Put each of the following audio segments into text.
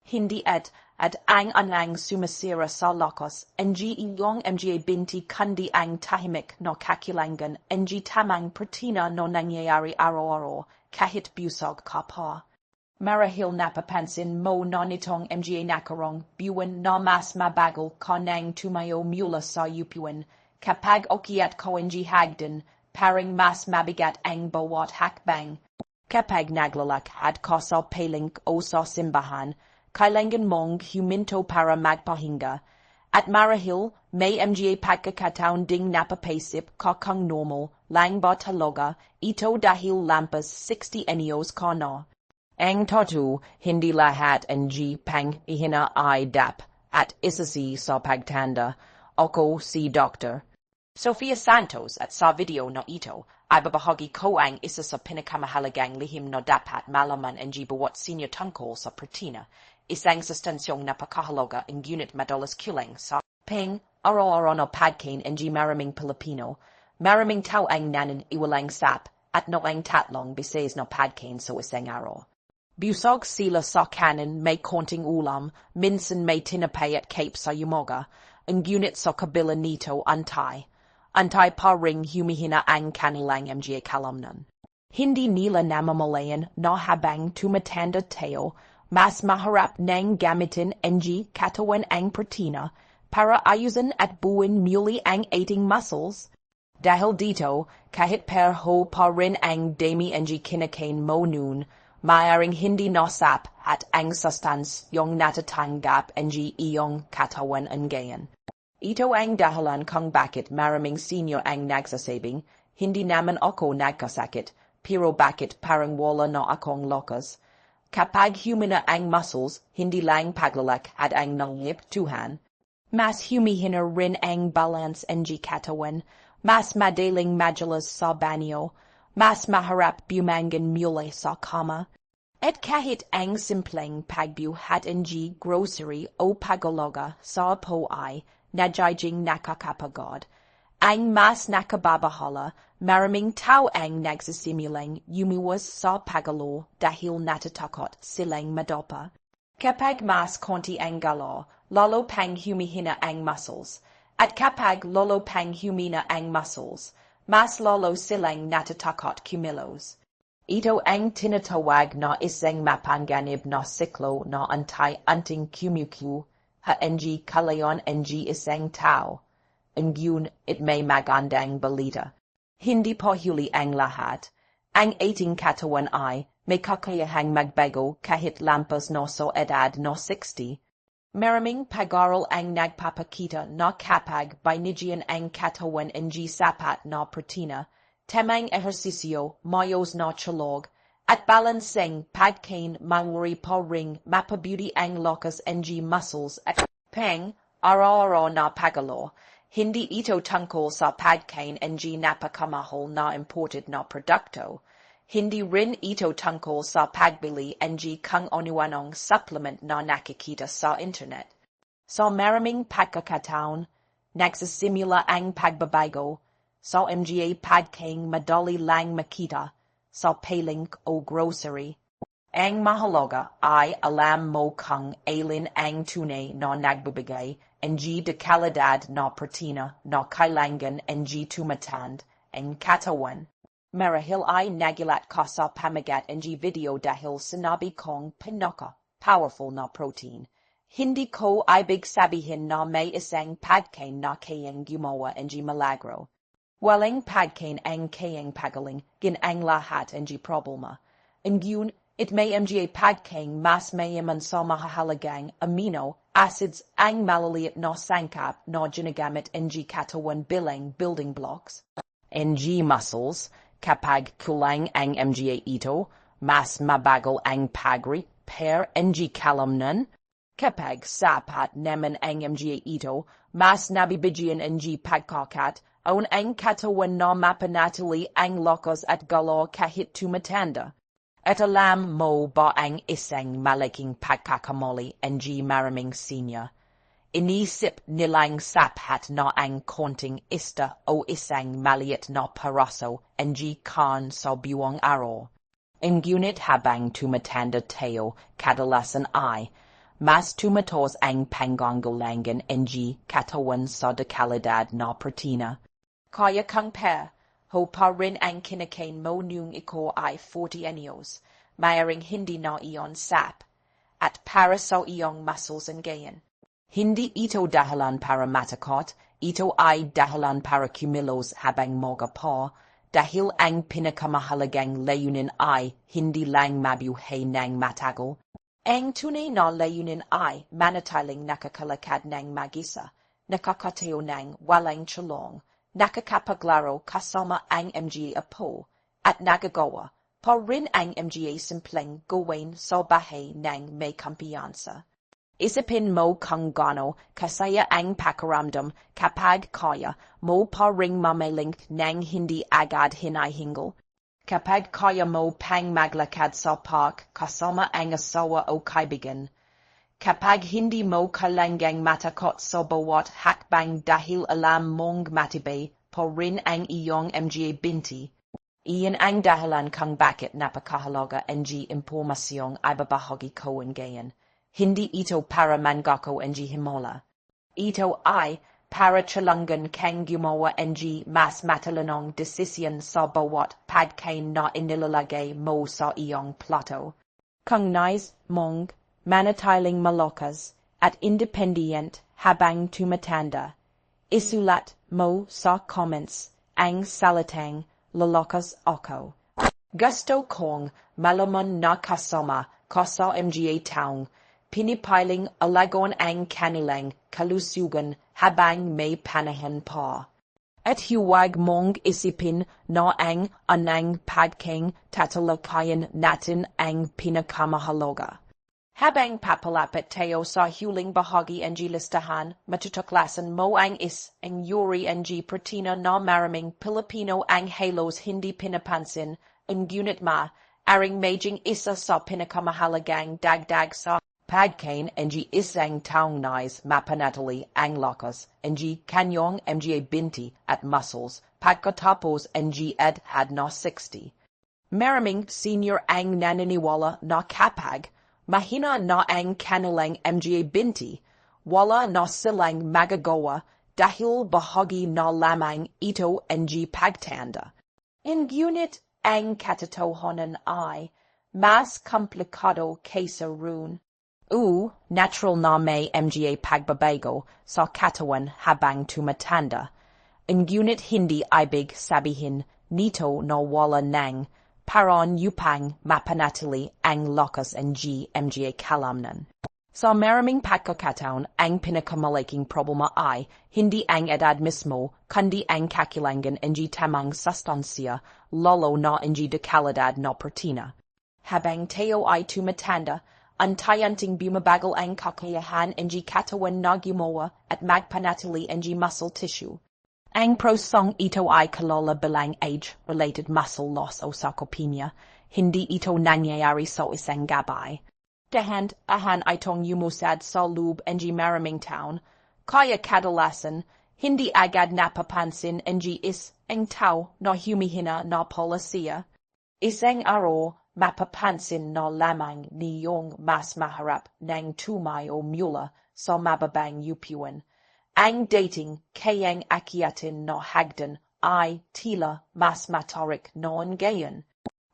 Hindi at ang anlang sumasira sa lakas, iyong mga binti kundi ang tahimik no kakilangan, tamang pertina no nangyayari araw-araw, kahit busog ka pa. Marahil napapansin mo na nitong mga nakarong buwan na mas mabagal ka nang tumayo mula sa upuan, kapag umakyat ko hagdan, parang mas mabigat ang bawat hakbang. Kapag naglalakad ka sa paling o sa simbahan, kailangan mong huminto para magpahinga, at marahil may mga pagkakataon ding napapaisip ka kung normal lang ba talaga ito dahil lampas 60 anyos ka na. Ang totoo, hindi lahat ng pang-ihina ay dap at isasi sa pagtanda. Ako si Dr. Sofia Santos at sa video na ito ay babahagi ko ang isa sa pinakamahalagang lihim na dapat malaman ng bawat senior tungkol sa pertina. Isang sustansyong napakahalaga ang unit madalas kulang sa pang-araw-araw na pagkain ng maraming Pilipino. Maraming tao ang naniniwalang sap at noong tatlong beses na pagkain sa isang araw. Busog sila sa kanin, may konting ulam, minsan may tinapay at cape sa umaga. Ang unit sa kabila nito antay pa ring humihina ang kanilang mga kalamnan. Hindi nila namamalayan na habang tumatanda tayo, mas maharap nang gamitin ang katawan ang pertina para ayusin at buuin muli ang ating muscles. Dahil dito, kahit perho pa rin ang dami ang kinakain mo noon, maaaring hindi nasap at ang sustansyong natatanggap ang iyong katawan ang gayon. Ito ang dahilan kung bakit maraming senior ang nagsasabing, hindi naman ako nagkasakit, pero bakit parang wala na akong lakas. Kapag humina ang muscles, hindi lang paglalakad ang nangiptuhan. Mas humihina rin ang balance ng katawan, mas madaling majalas sa banyo, mas maharap bumangon muli sa kama. At kahit ang simpleng pagbuhat ng grocery o pagalaga sa apo ay nadyayang nakakapagod. Ang mas nakababahala, maraming tao ang nagsisimulang umiwas sa pagalo dahil natatakot silang madapa. Kapag mas konti ang galaw, lalo pang humihina ang muscles. At kapag lalo pang humina ang muscles, mas lalo silang natatakot kumilos. Ito ang tinatawag na isang mapanganib na siklo na antay-anting kumuklu ha ng kalayon ng isang tao. Ngayon, it may magandang balita. Hindi pa huli ang lahat. Ang ating katawan ay may kakayahang magbago kahit lampas na sa edad na 60. Maraming pag-aaral ang nagpapakita na kapag binigyan ang katawan ng sapat na protina, tamang ehersisyo, mayos na tulog, at balanseng pagkain mawari pa ring mapabuti ang lakas ng muscles at pang-araw-araw na pagalo. Hindi ito tungkol sa pagkain ng napakamahal na imported na produkto. Hindi rin ito tungkol sa pagbili ng kung ano-anong supplement na nakikita sa internet. Sa maraming pagkakataon, nagsisimula ang pagbabago sa mga pagkain madali lang makita sa paling o grocery. Ang mahalaga ay alam mo kung alin ang tunay na nagbibigay ng de kalidad na protina na kailangan ng tumatand ang katawan. Marahil ay nagulat ka sa pamagat ng video dahil sinabi kong Pinaka-POWERFUL na protein. Hindi ko ibig sabihin na may isang pagkain na kayang gumawa ng milagro. Walang pagkain ang kayang pagaling ang lahat ng problema. Ngayon, it may mga pagkain mas mayaman sa mahahalagang amino acids ang malaliit na sangkap na ginagamit ng katawan bilang building blocks. Ng muscles, kapag kulang ang mga ito, mas mabagal ang pag-repair ng kalamnan. Kapag sapat naman ang mga ito, mas nabibigyan ng pagkakat ang katawan na mapanatili ang lakas at galaw kahit tumatanda. At alam mo ba ang isang malaking pagkakamali ng maraming senior? Inisip nilang sapat na ang konting ista o isang maliit na paraso ng kan sa buong araw. Ngunit habang tumatanda tayo, kadalasan ay mas tumatos ang pangonggolangan ng katawan sa dekalidad na protina. Kaya kang per, ho pa rin ang kinakain mo nung iko ay 40 anyos, mayroong hindi na iyon sap, at para sa iyong muscles and gain. Hindi ito dahilan para matakot, ito ay dahilan para kumilos habang moga pa, dahil ang pinakamahalagang layunin ay hindi lang mabuhay ng matagal. Ang tunay na layunin ay manatiling nakakalakad ng mag-isa, nakakatayo ng walang tulong, nakakapaglaro kasama ang mga apo, at nagagawa pa rin ang mga simpleng gawin sa bahay ng may kumpiyansa. Isipin mo kung gaano kasaya ang pakiramdam kapag kaya mo pa ring mamaling ng hindi agad hinahingal. Kapag kaya mo pang maglakad sa park kasama ang asawa o kaibigan. Kapag hindi mo kailangang matakot sa bawat hakbang dahil alam mong matibay pa rin ang iyong mga binti. Iyan ang dahilan kung bakit napakahalaga ang impormasyong ibabahagi ko ngayon. Hindi ito para mangako ng himola. Ito ay para tulungan kang gumawa ng mas matalinong desisyon sa bawat pagkain na inilalagay mo sa iyong plato. Kung nais mong manatiling malakas at independent habang tumatanda, isulat mo sa comments ang salitang lalakas ako. Gusto kong malaman na kasama ka sa mga taong pinipiling alagon ang kanilang kalusugan habang may panahon pa. At huwag mong isipin na ang anang pagkain tatalakayin natin ang pinakamahalaga. Habang papalapit tayo sa huling bahagi ng listahan, matutuklasan mo ang yuri ng protina na maraming Pilipino ang halos hindi pinapansin, ngunit aring maging isa sa pinakamahalagang dagdag sa pagkain ng isang taong nais mapanatili ang lakas ng kanyang mga binti at muscles pagkatapos ng edad na 60. Maraming senior ang naniniwala na kapag mahina na ang kanilang mga binti, wala na silang magagawa dahil bahagi na lamang ito ng pagtanda. Ngunit ang katotohanan ay mas komplikado kaysa roon. Natural na may mga pagbabago sa katawan habang tumatanda. Ngunit hindi ibig sabihin nito na wala ng paraan upang mapanatili ang lakas ng mga kalamnan. Sa maraming pagkakataon, ang pinakamalaking problema ay hindi ang edad mismo, kundi ang kakulangan ng tamang sustansya, lalo na ng dekalidad na protina. Habang tayo ay tumatanda, unti-unting bumabagal ang kakayahan ng katawan na gumawa at magpanatili ng muscle tissue. Ang prosong ito ay kilala bilang age-related muscle loss o sarcopenia. Hindi ito nangyayari sa isang gabay. Dahan-dahan itong yumusad sa loob ng maraming taon, kaya kadalasan hindi agad napapansin ng isang tao na humihina na polisiya. Isang araw, mapapansin na lamang niyong mas maharap ng tumayo mula sa mababang upuan. Ang dating kayang akyatin na hagdan ay tila mas matarik noon gayon.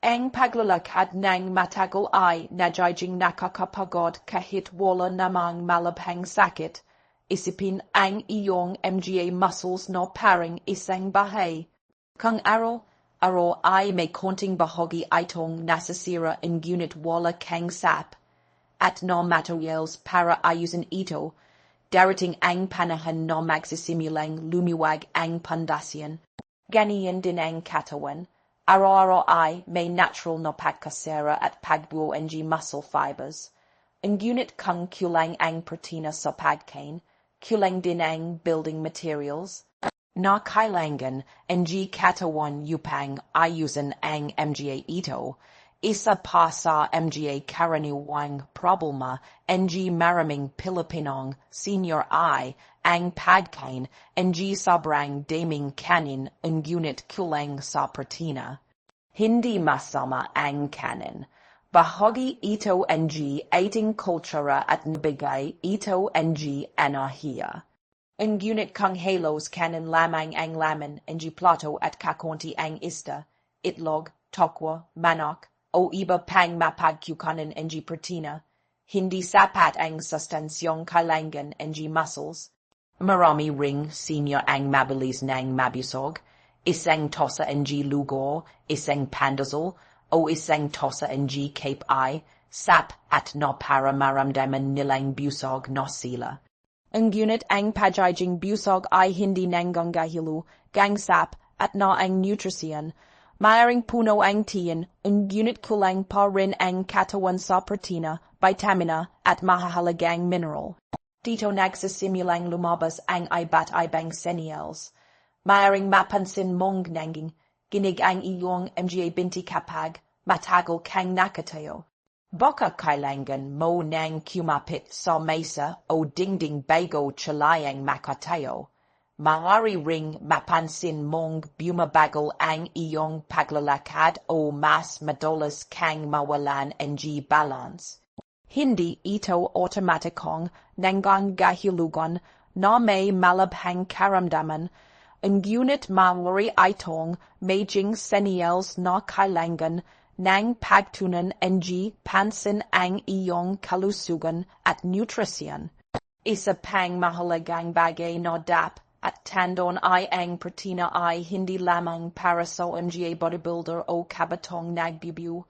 Ang paglalakad ng matagal ay nagiging nakakapagod kahit wala namang malabhang sakit. Isipin ang iyong mga muscles na parang isang bahay. Kung araw ay may konting bahagi itong nasisira ngunit wala kang sap at na materials para ayusin ito, darating ang panahon na magsisimulang lumiwag ang pundasyon. Ganyan din ang katawan. Araw-araw ay may natural na pagkasira at pagbuo ng muscle fibers. Ngunit kung kulang ang protina sa pagkain, kulang din ang building materials na kailangan ng katawan upang ayusin ang mga ito. Isa pa sa mga karaniwang problema ng maraming Pilipinong senior ay ang pagkain ng sobrang daming kanin ngunit kulang sa protina. Hindi masama ang kanin. Bahagi ito ng ating kultura at nabigay ito ng enerhiya. Ngunit kung halos kanin lamang ang laman ng plato at kakonti ang isda, itlog, tokwa, manok, o iba pang mapagkukunan ng protina, hindi sapat ang sustansyong kailangan ng muscles. Marami ring senior ang mabilis ng mabusog, isang tosa ng lugo, isang pandazol, o isang tosa ng cape ay, sap at no para maramdaman nilang busog no sila. Ngunit ang pagiging busog ay hindi nanggagahilu, gang sap at no ang nutrisyon. Mayroong puno ang tiyan, ngunit kulang pa rin ang katawan sa protina, vitamina at mahahalagang mineral. Dito nagsisimulang lumabas ang iba't ibang cereals. Mayroong mapansin mong nanging ginig ang iyong Binti kapag matagal kang nakatayo. Baka kailangan mo nang kumapit sa mesa o dingding bago chilayang makatayo. Maaari ring mapansin mong bumabagal ang iyong paglalakad o mas madalas kang mawalan ng balance. Hindi ito automatikong nangangahulugan na may malabhang karamdaman, ngunit maaari itong maging senyales na kailangan ng pagtuunan ng pansin ang iyong kalusugan at nutrisyon. Isa pang mahalagang bagay na dapat at tandaan ay ang protina ay hindi lamang para sa bodybuilder o kabatong nagbibiu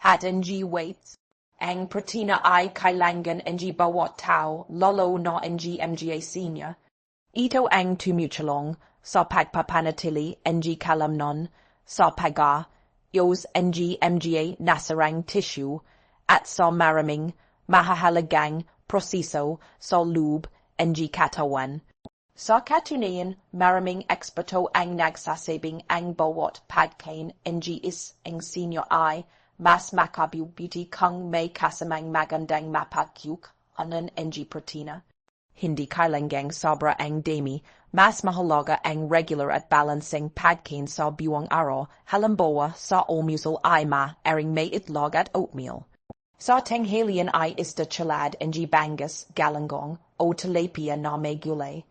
at weights. Ang protina ay kailangan ng bawat tao, lalo na ng senior. Ito ang tumutulong sa pagpapanatili ng kalamnan, sa pag-ayos ng nasirang tissue, at sa maraming mahahalagang proseso sa loob ng katawan. Sa katunayan, maraming eksperto ang nagsasabing ang bawat pagkain ng ang senior ay mas makabubuti kung may kasamang magandang mapagkukunan ng protina. Hindi kailangang sobra ang dami, mas mahalaga ang regular at balancing pagkain sa buong araw, halimbawa sa almusal ay maaaring may itlog at oatmeal. Sa tanghalian ay isda tulad ng bangus, galunggong, o tilapia na may gulay.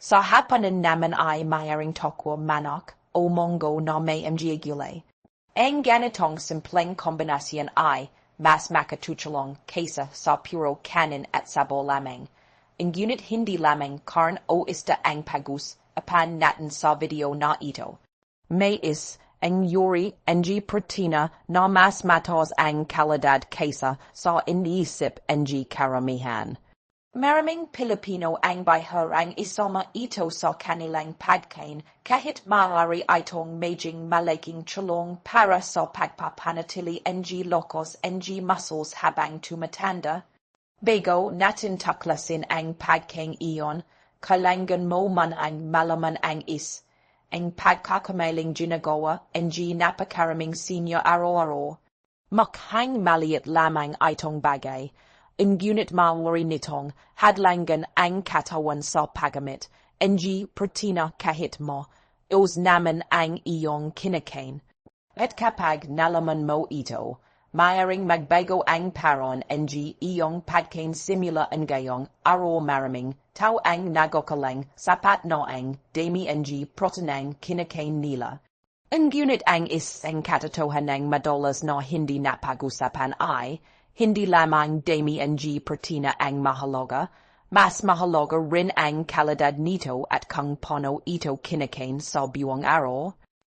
Sa hapunan naman ay maaaring tokwa, manok, o munggo na may gulay. Ang ganitong simpleng kombinasyon ay mas makatutulong kaysa sa puro kanin at sabaw lamang. Ngunit hindi lamang karne o isda ang pag-usapan natin sa video na ito. May ang yuri ng protina na mas mataas ang kalidad kaysa sa iniisip ng karamihan. Maraming Pilipino ang baharang isama ito sa kanilang pagkain kahit maaari itong maging malaking tulong para sa pagpapanatili ng lakas ng muscles habang tumatanda. Bago natin tuklasin ang pagkain iyon, kailangan mo man ang malaman ang ang pagkakamaling ginagawa ng napakaraming senior araw-araw. Mukhang maliit lamang itong bagay, ngunit maaari nitong hadlangan ang katawan sa paggamit ng protina kahit mo os naman ang iyong kinakain. At kapag nalaman mo ito, maaaring magbago ang paron ng iyong pagkain simula ngayong araw. Maraming tao ang nagkakalang sapat na ang dami ng protinang kinakain nila. Ngunit ang isang katotohanan madalas na hindi napag-usapan ay hindi lamang dami ng protina ang mahalaga, mas mahalaga rin ang kalidad nito at kung paano ito kinakain sa buong araw.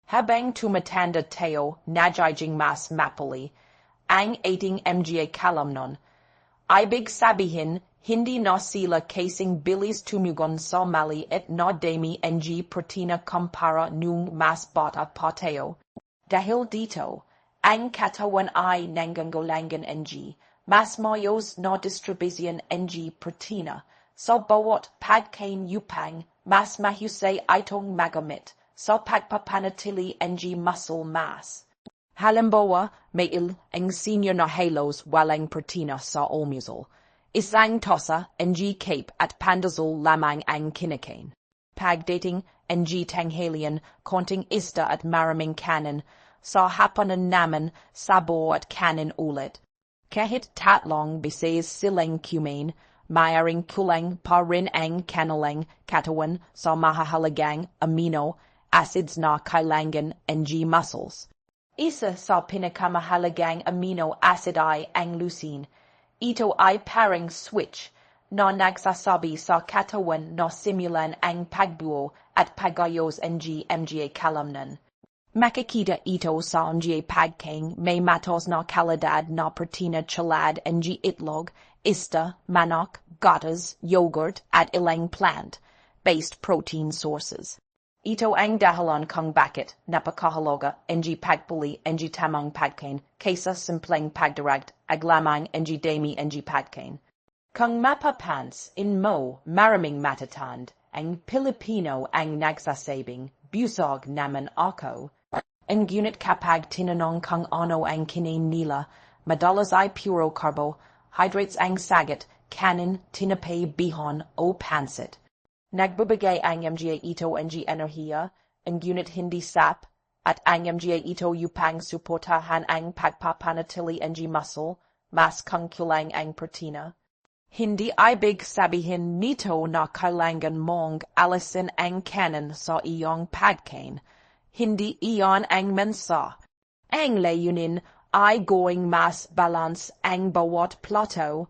Habang tumatanda tayo, nagiging mas mapuli ang ating kalamnan. Ibig sabihin, hindi na sila kasing bilis tumugon sa maliit na dami ng protina kumpara nung mas bata pa tayo. Dahil dito, ang katawan ay nangangailangan ng mas mayos na distribusyon ng protina sa bawat pagkain upang mas mahusay itong magamit sa pagpapanatili ng muscle mass. Halimbawa, may ang senior na halos walang protina sa almusal. Isang tosa ng cape at pandazol lamang ang kinakain. Pagdating ng tanghalian, konting isda at maraming kanin. Sa hapunan naman, sabaw at kanin ulit. Kahit tatlong bises silang cumin, maaaring kulang pa rin ang kanilang katawan sa mahahalagang amino acids na kailangan ng muscles. Isa sa pinakamahalagang amino acid ay ang leucine. Ito ay parang switch na nagsasabi sa katawan na simulan ang pagbuo at pagayos ng mga kalamnan. Makikita ito sa mga pagkain may matos na kalidad na protina tulad ng itlog, isda, manok, gatas, yogurt at ilang plant-based protein sources. Ito ang dahilan kung bakit napakahalaga ang pagpili ng tamang pagkain kaysa simpleng pagdirect aglamang ang dami ng pagkain. Kung mapapansin mo maraming matatand, ang Pilipino ang nagsasabing busog naman ako. Ngunit kapag tinanong kung ano ang kinain nila, madalas ay puro carbohydrates ang sagot, kanin, tinapay, bihon o pansit. Nagbibigay ang mga ito ng enerhiya, ngunit hindi sap, at ang mga ito upang suportahan ang pagpapanatili ng muscle, mas kung kulang ang protina. Hindi ibig sabihin nito na kailangan mong alisin ang kanin sa iyong pagkain. Hindi iyon ang mensa. Ang layunin ay gawing mas balance ang bawat plato.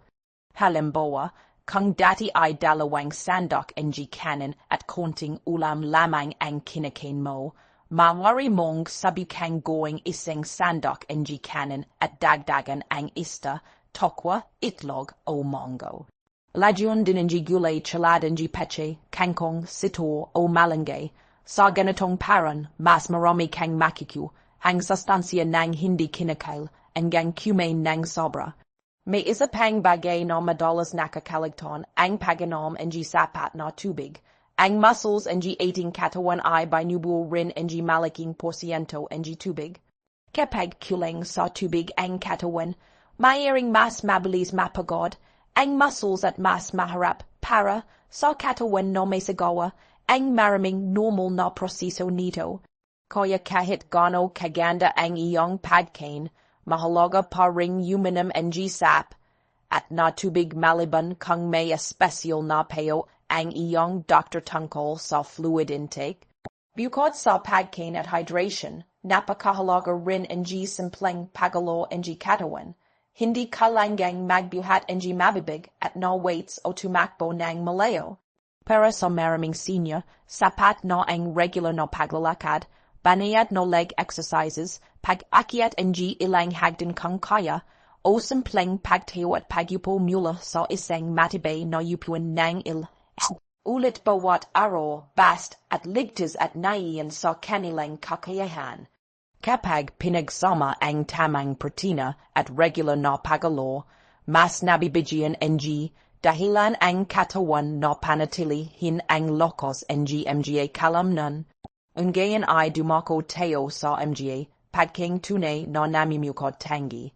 Halimbawa, kung dati ay dalawang sandok ng kanin at konting ulam lamang ang kinakain mo, maaari mong subukang gawing isang sandok ng kanin at dagdagan ang isda, tokwa, itlog o mango. Lagyan din ng gulay tulad ng peche, kangkong, sito o malunggay. Sa ganitong paraan, mas marami kang makikita ang sustansya ng hindi kinakain hanggang kumain ng sobra. May isa pang bagay na madalas nakakaligtaan ang pag-inom ng sapat na tubig. Ang muscles ng ating katawan ay binubuo rin ng malaking porsyento ng tubig. Kapag kulang sa tubig ang katawan, maaaring mas mabilis mapagod ang muscles at mas mahirap para sa katawan na may sagawa ang maraming normal na proseso nito. Kaya kahit gaano kaganda ang iyong pagkain, mahalaga pa ring uminom ng sap at na tubig maliban kung may espesyal na payo ang iyong doctor tungkol sa fluid intake. Bukod sa pagkain at hydration, napakahalaga rin ang simpleng pagalo ng katawan. Hindi kailangang magbuhat ng mabibig at na weights o tumakbo ng malayo. Para sa maraming senior, sapat na ang regular na paglalakad, banayad na leg exercises, pag-akyat ng ilang hagdan kung kaya, o simpleng pagtayo at pagyupo mula sa isang matitibay na upuan ng ulit bawat araw, bast at ligtas at naiyan sa kanilang kakayahan. Kapag pinagsama ang tamang protina at regular na pagalo, mas nabibigyan ng dahilan ang katawan na panatilihin ang lakas ng mga kalamnan. Ungayon ay dumako tayo sa mga pagkain tunay na namimukod tangi.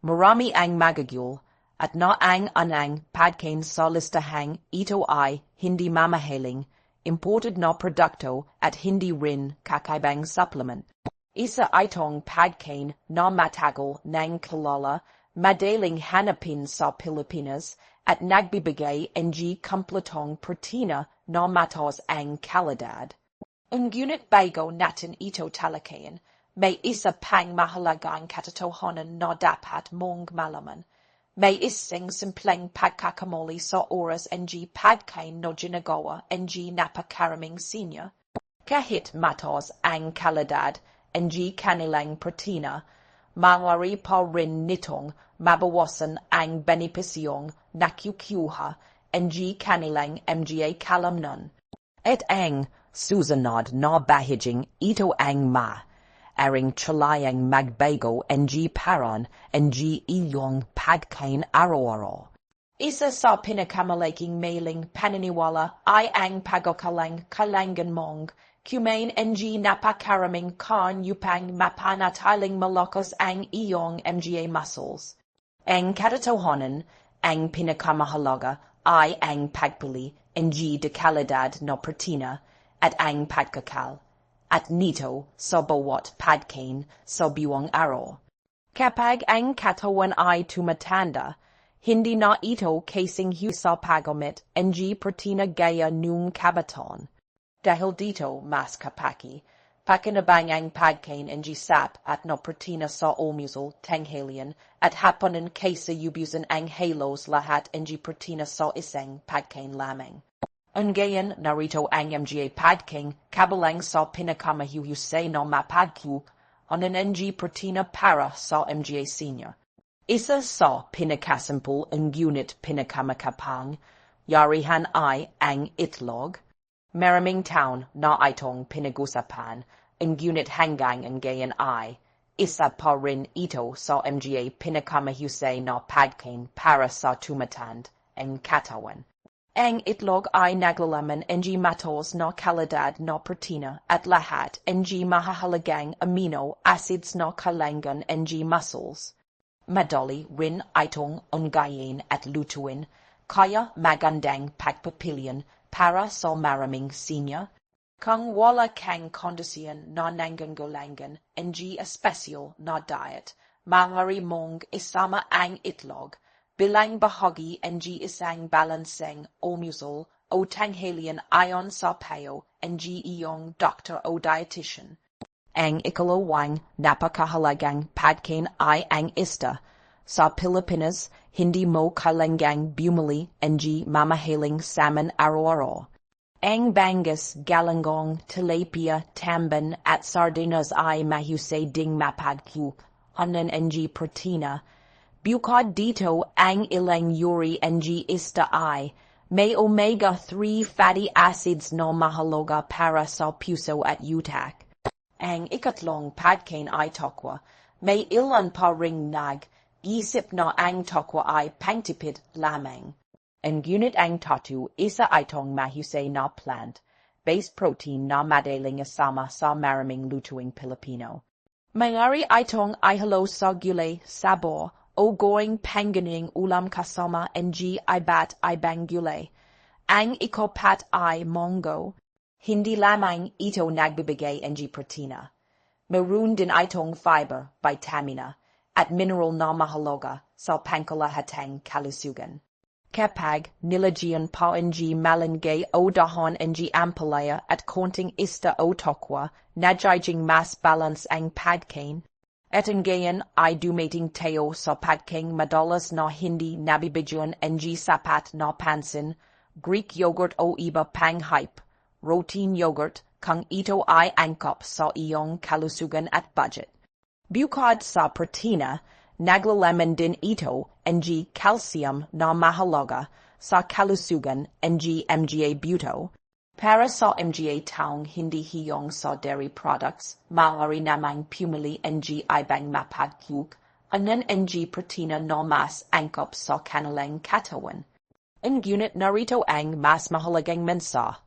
Marami ang magagul at na ang anang pagkain sa listahang ito ay hindi mamahaling, imported na produkto at hindi rin kakaibang supplement. Isa itong pagkain na matagal ng kilala, madaling hanapin sa Pilipinas, at nagbibigay ng kompletong protina na matas ang kalidad. Ngunit bago natin ito talakayin, may isa pang mahalagang katotohanan na dapat mong malaman. May isang simpleng pagkakamali sa oras ng pagkain na ginagawa ng napakaraming senior. Kahit matas ang kalidad ng kanilang protina, maaari pa rin nitong mabawasan ang benepisyong nakukuha ng kanilang mga kalamnan. At ang susunod na bahaging ito ang aring tsalayang magbago ng paraan ng iyong pagkain araw-araw. Isa sa pinakamalaking mailing paniniwala ay ang pagkakalang kailangan mong kumain ng napakaraming kain upang mapanatiling malakas ang iyong mga muscles. Ang katotohanan, ang pinakamahalaga ay ang pagpili ng dekalidad na protina at ang pagkakal, at nito sa bawat pagkain sa buong araw. Kapag ang katawan ay tumatanda, hindi na ito kasing sa paggamit ng protina gaya nung kabaton. Dahil dito, mas kapaki, pakinabang ang pagkain ng sap at no protina sa almusal, tanghalian, at hapunan kaysa ubusan ang halos lahat ng protina sa isang pagkain lamang. Ngayon, narito ang mga pagkain kabilang sa pinakamahuhusay na mapagod ang protina para sa mga senior. Isa sa pinakasimple ang unit pinakamakapang, yarihan ay ang itlog. Maraming taon na itong pinag-usapan, ang unit hanggang ang gayon ay, isa pa rin ito sa mga pinakamahusay na pagkain para sa tumatand ang katawan. Ang itlog ay naglalaman ng matos na kalidad na protina at lahat ng mahahalagang amino acids na kailangan ng muscles. Madali rin itong unggayin at lutuin, kaya magandang pagpipilian para sa maraming senior. Kung wala kang kondisyon na nangangailangan ng espesyal na diet, maaari mong isama ang itlog bilang bahagi ng isang balanseng almusal o tanghalian ayon sa payo ng iyong doctor o dietitian. Ang ikalawang napakahalagang pagkain ay ang isda. Sa Pilipinas, hindi mo kailangang bumili ng mamahaling salmon araw-araw. Ang bangus, galangong, tilapia, tamban at sardinas ay mahusay ding mapagod ng protina. Bukod dito, ang ilang uri ng isda ay may omega-3 fatty acids na mahalaga para sa puso at utak. Ang ikatlong pagkain ay tokwa. May ilan pa ring isip na ang tokwa ay pangtipid lamang. Ang unit ang tatu, isa itong mahusay na plant-based protein na madaling isama sa maraming lutuing Pilipino. Mayari itong ihalo sa gulay, sabor, o gawing pangganing ulam kasama ng iba't ibang gulay. Ang ikapat ay munggo. Hindi lamang ito nagbibigay ng protina. Meron din itong fiber, vitamina, at mineral na mahalaga sa pangkalahatang kalusugan. Kapag nilagyan pa ng malunggay o dahon ng ampalaya at konting isda o tokwa, nagiging mas balance ang pagkain. At ang gayon ay dumating tayo sa pagkain madalas na hindi nabibigyan ng sapat na pansin, Greek yogurt o iba pang hype. Protein yogurt kung ito ay angkop sa iyong kalusugan at budget. Bukod sa protina, naglalaman din ito ng calcium na mahalaga sa kalusugan ng mga buto. Para sa mga taong hindi hiyong sa dairy products, maaari namang pumili ng ibang mapagod ng protina na mas angkop sa kanilang katawan. Ang unit narito ang mas mahalagang mensahe.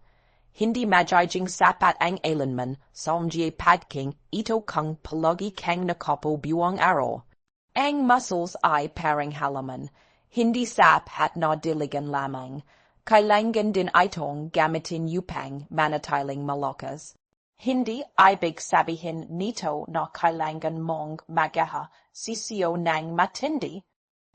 Hindi magiging sapat ang ailanman sa mga pagkain ito kung palagi kang nakapo buwang araw. Ang muscles ay parang halaman, hindi sapat na diligan lamang. Kailangan din itong gamitin upang manatiling malakas. Hindi ibig sabihin nito na kailangan mong mag-ehersisyo ng matindi.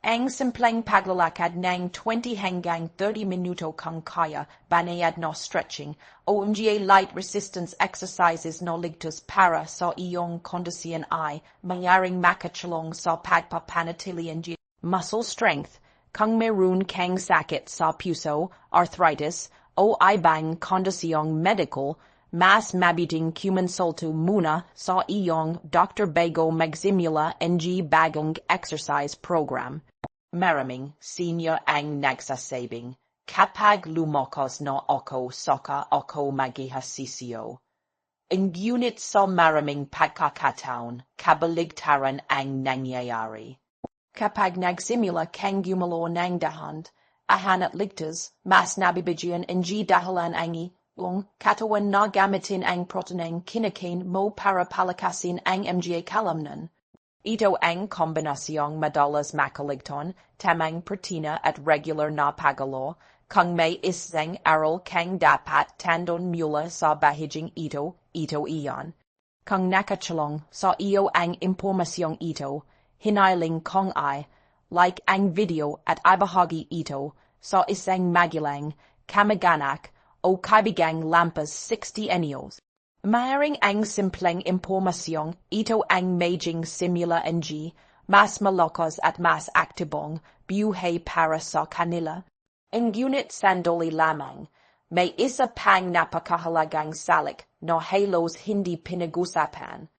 Ang simpleng paglalakad ng 20 hanggang 30 minuto kung kaya, banayad na stretching, o mga light resistance exercises na ligtas para sa iyong kondisyon ay maaaring makatulong sa pagpapanatili ng muscle strength. Kung meron kang sakit sa puso, arthritis, o ibang kondisyong medical, mas mabuting kumonsulto muna sa iyong doctor bago magsimula ng bagong exercise program. Maraming senior ang nagsasabing, kapag lumakas na ako saka ako mag-ehersisyo. Ngunit sa maraming pagkakataon, kabaligtaran ang nangyayari. Kapag nagsimula kang gumalaw ng dahan, at ligtas, mas nabibigyan ng dahilan ang iyong katawan na gamitin ang proteinang kinakain mo para palakasin ang mga kalamnan. Ito ang kombinasyong madalas makaligtan, tamang protina at regular na pagalo, kung may isang aral kang dapat tandon mula sa bahaging ito iyan. Kung nakatulong sa iyo ang impormasyong ito, hiniling kong I, like ang video at ibahagi ito, sa isang magilang, kamaganak, o kaibigang lampas 60 anyos. Maaaring ang simpleng impormasyong ito ang maging simula ng mas malakas at mas aktibong buhay para sa kanila. Ngunit sandali lamang, may isa pang napakahalagang salik na halos hindi pinag-usapan.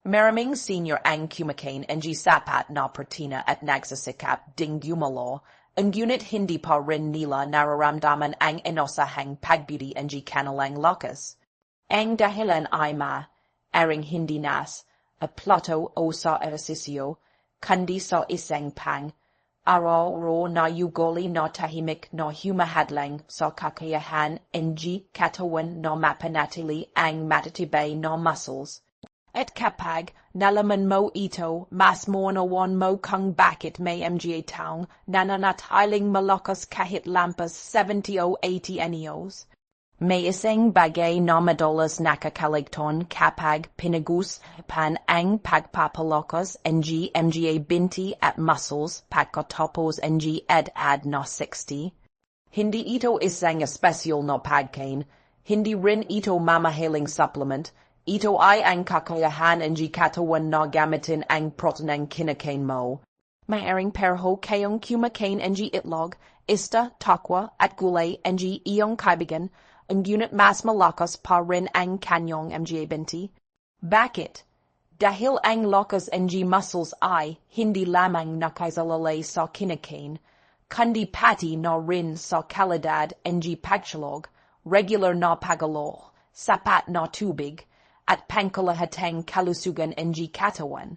Maraming senior ang kumakain ng sapat na protina at nagsasikap ding gumalaw, ngunit hindi pa rin nila nararamdaman ang inosahang pagbili ng kanilang lakas. Ang dahilan ay aring hindi nas, a plato o sa ehersisyo, kundi sa isang pang-araw-araw na ugali na tahimik na humahadlang sa kakayahan ng katawan na mapanatili ang matitibay na muscles. At kapag nalaman mo ito, mas maunawan mo kung bakit may mga taong nananatiling malakas kahit lampas 70 o 80 anyos. May isang bagay na madalas nakakaligton kapag pinag-usapan ang pagpapalakas ng mga binti at muscles pagkatapos ng edad na 60. Hindi ito isang espesyal na pagkain, hindi rin ito mamahaling supplement, ito ay ang kakayahan ng katawan na gamitin ang proteinang kinakain mo. Maaaring pareho kayong kumakain ng itlog, isda, takwa at gulay ng iyong kaibigan, ngunit mas malakas pa rin ang kanyang mga binti. Bakit? Dahil ang lakas ng muscles ay hindi lamang nakasalalay sa kinakain, kundi pati na rin sa kalidad ng pagtulog, regular na paggalaw, sapat na tubig, at pangkalahatang kalusugan ng katawan.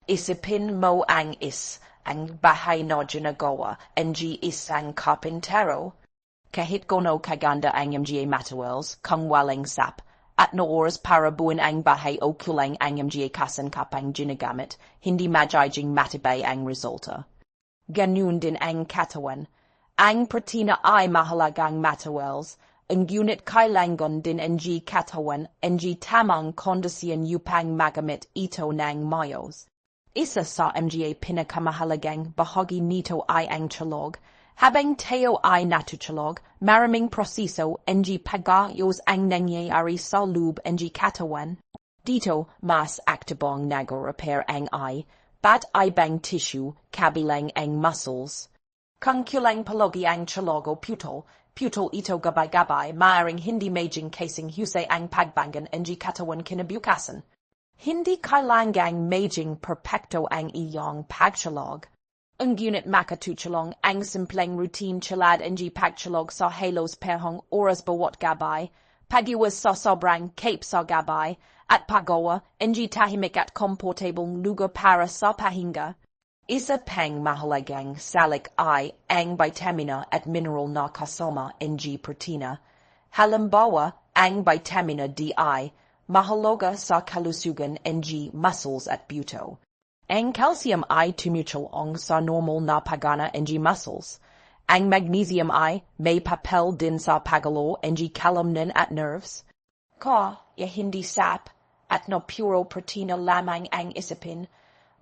Isipin mo ang bahay na ginagawa ng isang karpintero. Kahit gaano kaganda ang mga materials kung walang sap, at na oras para buuin ang bahay o kulang ang mga kasangkapang ginagamit, hindi magiging matibay ang resulta. Ganun din ang katawan. Ang protina ay mahalagang materials, ngunit kailangan din ang katawan ang tamang kondisyon upang magamit ito ng mayos. Isa sa mga pinakamahalagang bahagi nito ay ang tulog. Habang tayo ay natutulog, maraming proseso ng pag-ayos ang nangyayari sa loob ng katawan. Dito, mas aktibong nag-repair ang ba't ibang tissue kabilang ang muscles. Kung kulang palagi ang tulog o putol ito gabay-gabay, maaaring hindi maging kasing husay ang pagbangon ng katawan kinabukasan. Hindi kailangang maging perpekto ang iyong pagtulog. Ngunit makakatulong ang simpleng routine tulad ng pagtulog sa halos perhong oras bawat gabay, pag-iwas sa sobrang cape sa gabay, at paggawa ng tahimik at komportableng lugar para sa pahinga. Isa pang mahalagang salik ay ang vitamina at mineral na kasama ng protina. Halimbawa, ang vitamina D ay mahalaga sa kalusugan ng muscles at buto. Ang calcium ay tumutulong sa normal na paggana ng muscles. Ang magnesium ay may papel din sa paggalaw ng kalamnan at nerves. Hindi sap at no puro protina lamang ang isipin,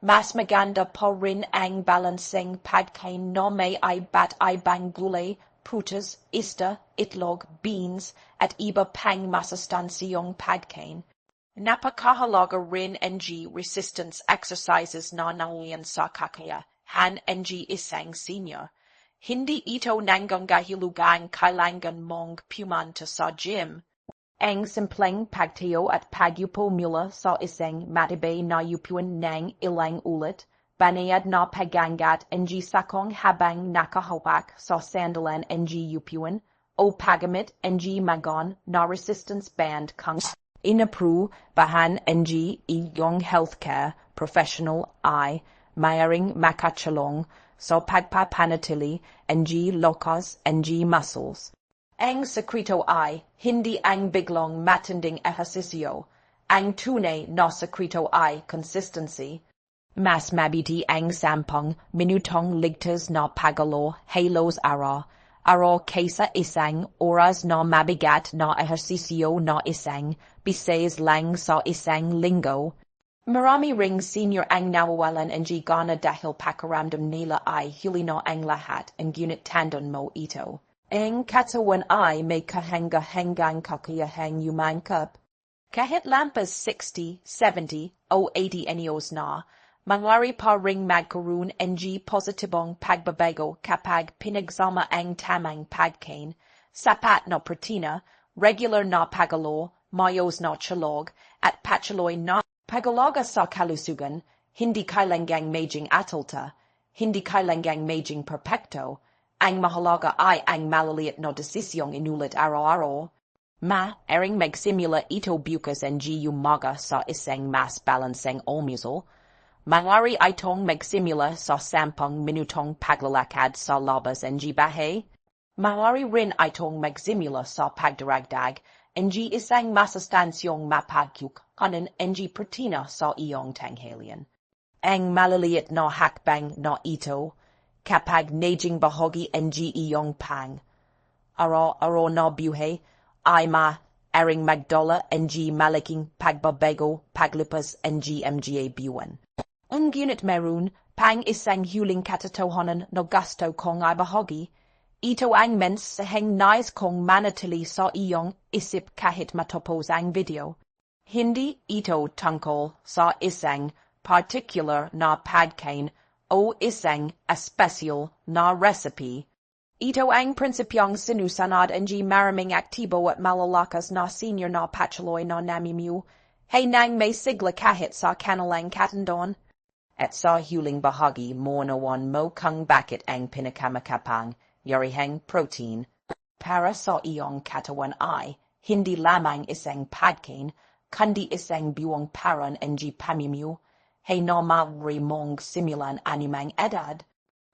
mas maganda pa rin ang balanseng pagkain na may ba't ibang gulay, prutas, isda, itlog, beans, at iba pang masustansyong pagkain. Napakahalaga rin ng resistance exercises na nangyayari sa kakayahan ng isang senior. Hindi ito nangangahulugang kailangan mong pumunta sa gym. Ang simpleng pagtayo at pagyupo mula sa isang matibay na upuan ng ilang ulit, banayad na paggangat ng sakong habang nakahawak sa sandalan ng upuan, o paggamit ng magon na resistance band kung inaprubahan ng iyong healthcare professional ay maaaring makatulong sa pagpapanatili ng lakas ng muscles. Ang sekreto ay hindi ang biglang matinding ehersisyo. Ang tunay na sekreto ay consistency. Mas mabuti ang 10 minutong ligtas na paggalaw halos araw kaysa isang oras na mabigat na ehersisyo na isang bisis lang sa isang linggo. Marami ring senior ang nawawalan ng gana dahil pakiramdam nila ay huli na ang lahat ang gunit tandon mo ito. Ang katawan ay may kahanga-hangang kakayahang umangkap. Kahit lampas 60, 70, o 80 anyos na, mangyari pa ring magkaroon ng positibong pagbabago kapag pinagsama ang tamang pagkain, sapat na protina, regular na pagalo, mayos na chalog, at patuloy na pagalaga sa kalusugan, hindi kailangang maging atalta, hindi kailangang maging perpekto, ang mahalaga ay ang malaliit na desisyong inulit araw-araw. Maaring magsimula ito bukas ang umaga sa isang mas balanseng almusal. Mangyari itong magsimula sa 10 minutong paglalakad sa labas ng bahay. Mangyari rin itong magsimula sa pagdaragdag ng isang masustansyong mapagkukunan ng protina sa iyong tanghalian. Ang malaliit na hakbang na ito, kapag naging bahagi ng iyong pang-araw-araw na buhay, ay maaring magdala ng malaking pagbabago paglipas ng mga buwan. Ngunit meron pang isang huling katotohanan na gusto kong ibahagi. Ito ang mensaheng nais kong manatili sa iyong isip kahit matapos ang video. Hindi ito tungkol sa isang particular na pagkain o isang espesyal na recipe. Ito ang prinsipyong sinusunod ng maraming aktibo at malalakas na senior na patuloy na namimiyo, hay nang may sigla kahit sa kanilang katandon. At sa huling bahagi mo nawan mo kung bakit ang pinakamakapang yarihang protein para sa iyong katawan ay hindi lamang isang pagkain, kundi isang buong paraan ng pamimyo, hay maaari mong simulan anumang edad.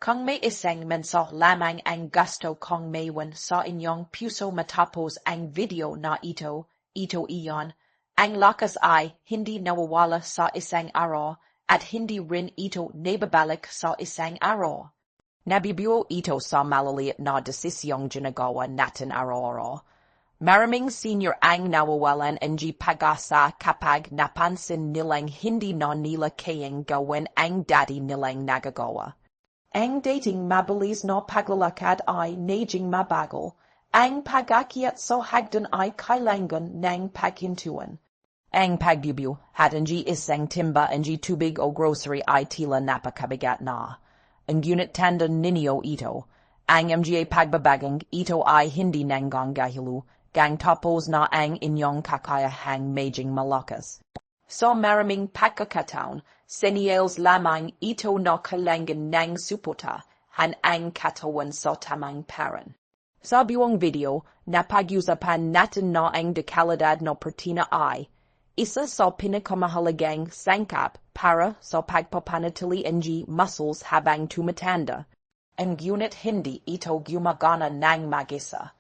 Kung may isang mensahe lamang ang gusto kong maiwan sa inyong puso matapos ang video na ito iyon, ang lakas ay hindi nawawala sa isang araw at hindi rin ito nababalik sa isang araw. Nabibuo ito sa malaliit na desisyong ginagawa natin araw-araw. Maraming senior ang nawawalan ng pag-asa kapag napansin nilang hindi na nila kayang gawin ang dati nilang nagagawa. Ang dating mabilis na paglalakad ay naging mabagal. Ang pag-akyat sa hagdan ay kailangan ng paghintuan. Ang pagbibiyo at ang isang timba ng tubig o grocery ay tila napakabigat na. Ngunit tanda ninyo ito, ang mga pagbabagang ito ay hindi nanggagahilu, gang tapos na ang inyong kakayahang maging malakas. Sa maraming pagkakataon, senyales lamang ito na kailangan ng suporta ang katawan sa tamang paraan. Sa buong video, napag-usapan natin na ang dekalidad na protina ay isa sa pinakamahalagang sangkap para sa pagpapanatili ng muscles habang tumatanda. Ngunit hindi ito gumagana ng mag-isa.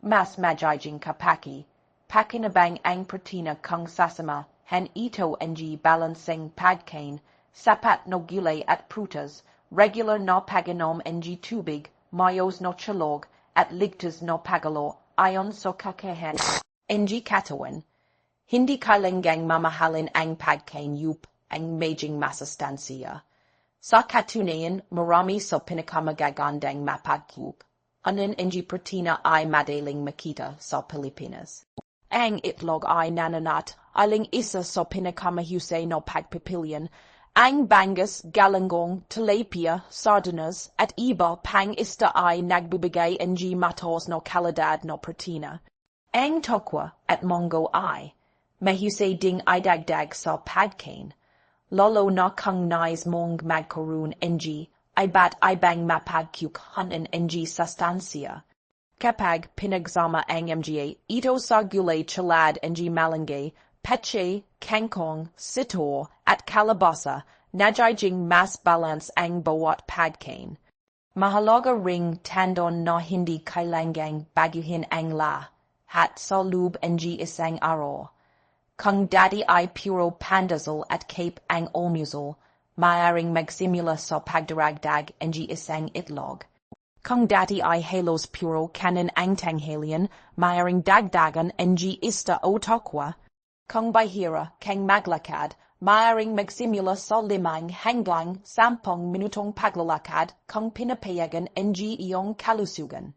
Mas magiging kapaki, pakinabang ang protina kung sasama ito ang balancing pagkain, sapat na gulay at prutas, regular na pag-inom ng tubig, mayos na chalog, at ligtas na pagalo ayon sa kakayahan ng katawan. Hindi kailangang mamahalin ang pagkain ang maging masustansiya. Sa katunayan, marami sa pinakamagagandang mapagkukunan ng protina ay madaling makita sa Pilipinas. Ang itlog ay nananat aling isa sa pinakamahusay na pagpipilian. Ang bangus, galangong, tilapia, sardinas, at iba pang isda ay nagbibigay ng mataas na kalidad na protina. Ang tokwa at munggo ay mahusay ding idagdag sa pagkain, lalo na kung nais mong magkaroon ng iba't ibang mapagkukunan ng sustansya. Kapag pinagsama ang mga ito sa gulay tulad ng malunggay, peche, kangkong, sito, at kalabasa, nagiging mas balance ang bawat pagkain. Mahalaga ring tandon na hindi kailangang baguhin ang lahat sa loob ng isang araw. Kung dati ay puro pandesal at cape ang almusal, maaaring magsimula sa pagdaragdag ng isang itlog. Kung dati ay halos puro kanin ang tanghalian, maaaring dagdagan ng isda o tokwa. Kung bahira kang maglakad, Maaring magsimula sa limang hanggang 10 minutong paglalakad kung pinapayagan ng iyong kalusugan.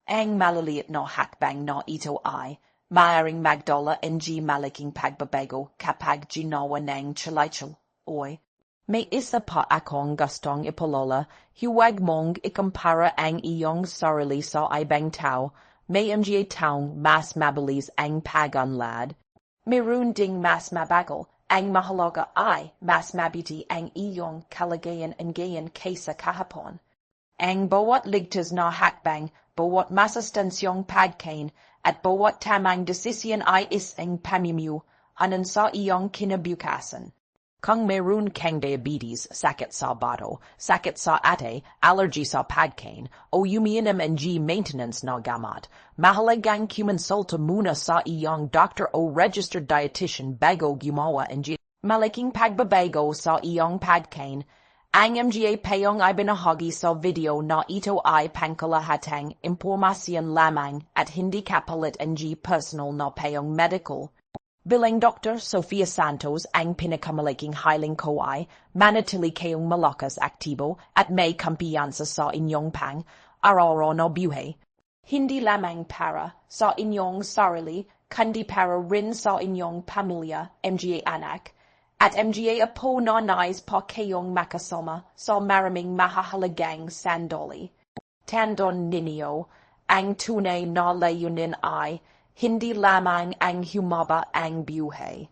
Ang maliliit na hakbang na ito ay maaring magdala ng malaking pagbabago kapag ginawa ng tsalay-tsal. May isa pa akong gustong ipaalala, huwag mong ikumpara ang iyong sarili sa ibang tao. May mga taong mas mabilis ang pag-unlad. Mayroon ding mas mabagal. Ang mahalaga ay mas mabuti ang iyong kalagayan ngayon kaysa kahapon. Ang bawat ligtas na hakbang, bawat masustansyong pagkain, at bawat tamang desisyon ay isang pamumuno anon sa iyong kinabukasan. Kung mayroon kang diabetes, sakit sa bato, sakit sa ate, allergy sa pagkain, o umiinom ng maintenance na gamot, mahalagang kumonsulta muna sa iyong doctor o registered dietitian bago gumawa ng malaking pagbabago sa iyong pagkain. Ang mga payong ay binahagi sa video na ito ay pangkalahatang impormasyon lamang at hindi kapalit ng personal na payong medical. Bilang Dr. Sofia Santos ang pinakamalaking hiling ko ay manatili kayong malakas aktibo at may kumpiyansa sa inyong pang-araw-araw na buhay. Hindi lamang para sa inyong sarili, kundi para rin sa inyong pamilya, mga anak, at mga apo na nais pa kayong makasama sa maraming mahahalagang sandali. Tandaan ninyo, ang tunay na layunin ay hindi lamang ang humaba ang buhay.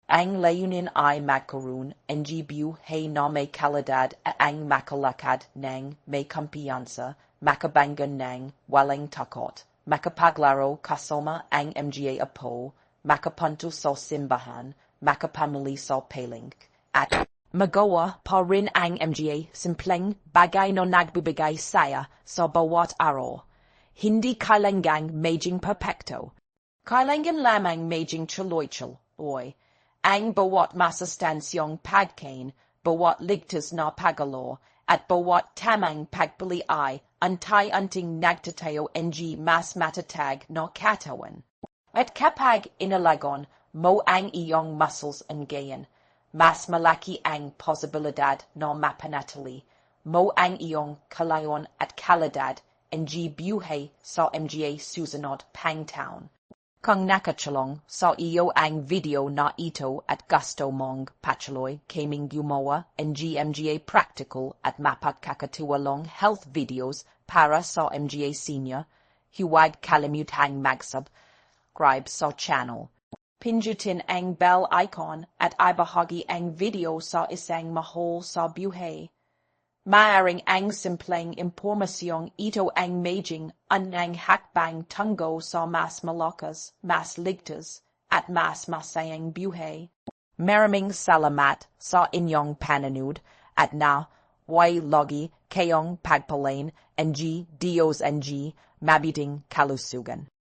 Ang layunin ay magkaroon ng buhay na may kalidad at ang makalakad ng may kumpiyansa, makabangga ng walang takot, makapaglaro kasama ang mga apo, makapunta sa simbahan, makapamili sa paling, at magawa pa rin ang mga simpleng bagay na nagbibigay saya sa bawat araw. Hindi kailangang maging perfecto. Kailangan lamang maging tuloy-tuloy. Ang bawat masustansyong pagkain, bawat ligtas na pagalo, at bawat tamang pagpili ay antay-anting nagtatayo ng mas matatag na katawan. At kapag inalagon mo ang iyong muscles ngayon, mas malaki ang posibilidad na mapanatili mo ang iyong kalayon at kalidad ng buhay sa mga susunod pang taon. Kung nakatulong sa iyo ang video na ito at gusto mong patuloy kaming gumawa ng mga practical at mapagkakatulong health videos para sa mga senior, huwag kalimutang mag-subscribe sa channel. Pindutin ang bell icon at ibahagi ang video sa isang mahal sa buhay. Maaring ang simpleng impormasyong ito ang maging anang hakbang tungo sa mas malakas, mas ligtas, at mas masayang buhay. Maraming salamat sa inyong panonood at naway lagi kayong pagpalain ng Diyos ng mabuting kalusugan.